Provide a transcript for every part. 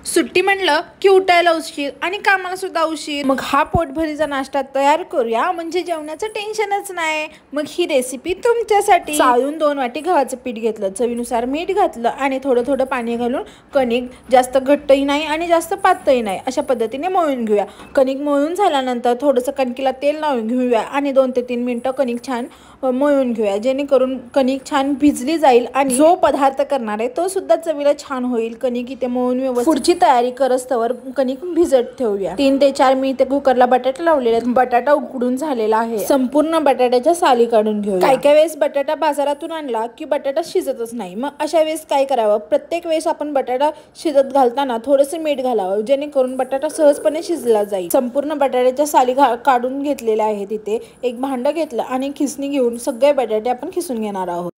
सुट्टी म्हणलं की उठायला उशीर आणि कामाला सुद्धा उशीर। मग हा पोटभरीचा नाश्ता तयार करूया म्हणजे जेवणाचं टेन्शनच नाही। मग ही रेसिपी तुमच्यासाठी। चाळून 2 वाटी गव्हाचं पीठ घेतलं, चवीनुसार मीठ घातलं आणि थोडं थोडं पाणी घालून कणिक जास्त घट्टही नाही आणि जास्त पातळही नाही अशा पद्धतीने मळून घेऊया। कणिक मळून झाल्यानंतर थोडंसं कणकीला तेल लावून घेऊया आणि 2 ते 3 मिनिटं कणिक छान मळून घेऊया, जेणेकरून कणिक छान भिजली जाईल आणि जो पदार्थ करणार आहे तो सुद्धा चवीला छान होईल। कणिक इथे मळून व्यवस्थित पुढची तयारी करस्तवर कणिक भिजत ठेवूया। 3 ते 4 मिनिटे कुकरला बटाटा लावलेला, बटाटा उकडून झालेला आहे। संपूर्ण बटाट्याच्या साली काढून घेऊया। काही वेळेस बटाटा बाजारातून आणला की बटाटा शिजतच नाही, मग अशा वेळेस काय करावं, प्रत्येक वेळेस आपण बटाटा शिजत घालताना थोडंसं मीठ घालावं, जेणेकरून बटाटा सहजपणे शिजला जाईल। संपूर्ण बटाट्याच्या साली काढून घेतलेल्या आहेत। इथे एक भांडं घेतलं आणि खिसणी घेऊन सगळे बटाटे आपण खिसून घेणार आहोत।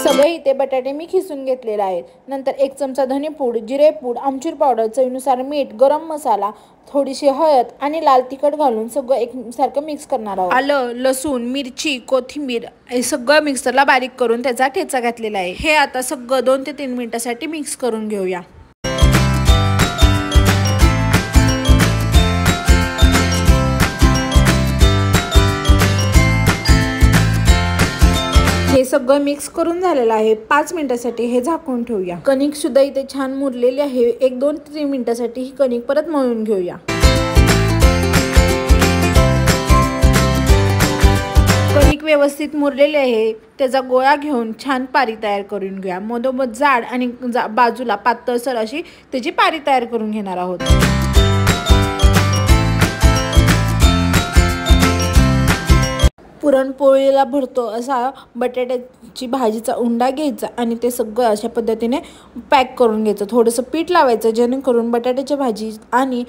सगळे इथे बटाटे मी खिसून घेतलेले आहेत। नंतर 1 चमचा धनेपूड, जिरेपूड, आमचूर पावडर, चवीनुसार मीठ, गरम मसाला, थोडीशी हळद आणि लाल तिखट घालून सगळं एकसारखं मिक्स करणार आहोत। आलं, लसूण, मिरची, कोथिंबीर हे सगळं मिक्सरला बारीक करून त्याचा ठेचा घातलेला आहे। हे आता सगळं 2 ते 3 मिनिटांसाठी मिक्स करून घेऊया। हे सगळं मिक्स करून झालेलं आहे। 5 मिनिटांसाठी हे झाकून ठेवूया। कणिक सुद्धा इथे छान मुरलेली आहे। 1-2 ते 3 मिनिटांसाठी ही कणिक परत मळून घेऊया। कणिक व्यवस्थित मुरलेले आहे, त्याचा गोळा घेऊन छान पारी तयार करून घेऊया। मधोमध जाड आणि बाजूला पातळसर अशी त्याची पारी तयार करून घेणार आहोत। पुरणपोळीला भरतो असा बटाट्याची भाजीचा उंडा घ्यायचा आणि ते सगळं अशा पद्धतीने पॅक करून घ्यायचं। थोडंसं पीठ लावायचं, जेणेकरून बटाट्याची भाजी आणि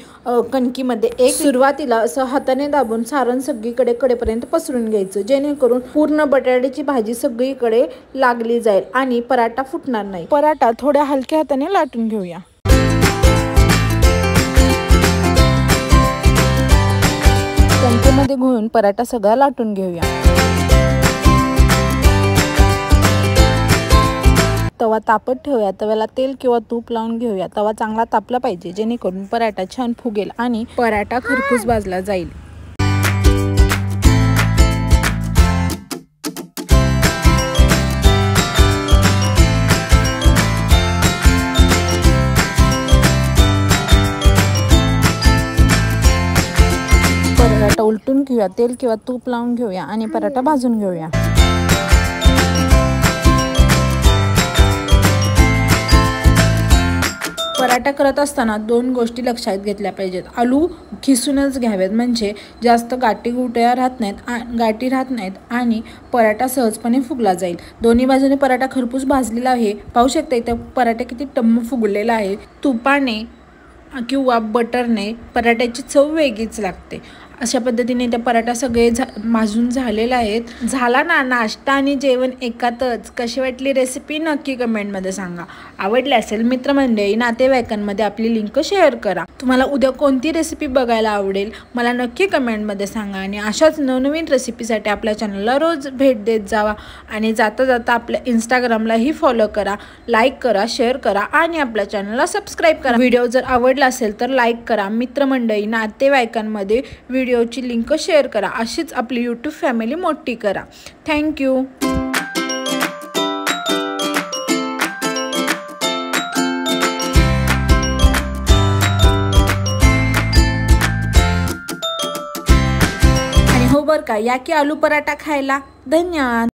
कणकीमध्ये सुरुवातीला असं हाताने दाबून सारण सगळीकडे कडेपर्यंत पसरून घ्यायचं, जेणेकरून पूर्ण बटाट्याची भाजी सगळीकडे लागली जाईल आणि पराठा फुटणार नाही। पराठा थोड्या हलक्या हाताने लाटून घेऊया। कणकेमध्ये घोळून पराठा सगळा लाटून घेऊया। तवा तापत ठेवूया। तव्याला तेल किंवा तूप लावून घेऊया। तवा चांगला तापला पाहिजे, जेणेकरून पराठा छान फुगेल आणि पराठा खरपूस भाजला जाईल। पराठा उलटून घेऊया, तेल किंवा तूप लावून घेऊया आणि पराठा भाजून घेऊया। पराठा करत असताना 2 गोष्टी लक्षात घेतल्या पाहिजेत। आलू खिसूनच घ्यावेत, म्हणजे जास्त गाठी राहत नाहीत आणि पराठा सहजपणे फुगला जाईल। दोन्ही बाजूने पराठा खरपूस भाजलेला आहे। पाहू शकता इथं पराठा किती टम्म फुगलेला आहे। तुपाने किंवा बटरने पराठ्याची चव वेगळीच लागते। अशा पद्धतीने त्या पराठा सगळे भाजून झालेला आहेत। झाला ना नाश्ता आणि जेवण एकातच। कशी वाटली रेसिपी नक्की कमेंटमध्ये सांगा। आवडली असेल मित्रमंडळी, नातेवाईकांमध्ये आपली लिंक शेअर करा। तुम्हाला उद्या कोणती रेसिपी बघायला आवडेल मला नक्की कमेंटमध्ये सांगा आणि अशाच नवनवीन रेसिपीसाठी आपल्या चॅनलला रोज भेट देत जावा आणि जाता जाता आपल्या इंस्टाग्रामलाही फॉलो करा, लाईक करा, शेअर करा आणि आपल्या चॅनलला सबस्क्राईब करा। व्हिडिओ जर आवडला असेल तर लाईक करा। मित्रमंडळी, नातेवाईकांमध्ये व्हिडिओची लिंक शेअर करा। अशीच आपली यूट्यूब फॅमिली मोठी करा। थँक्यू। आणि हो बरं का, या की आलू पराठा खायला। धन्यवाद।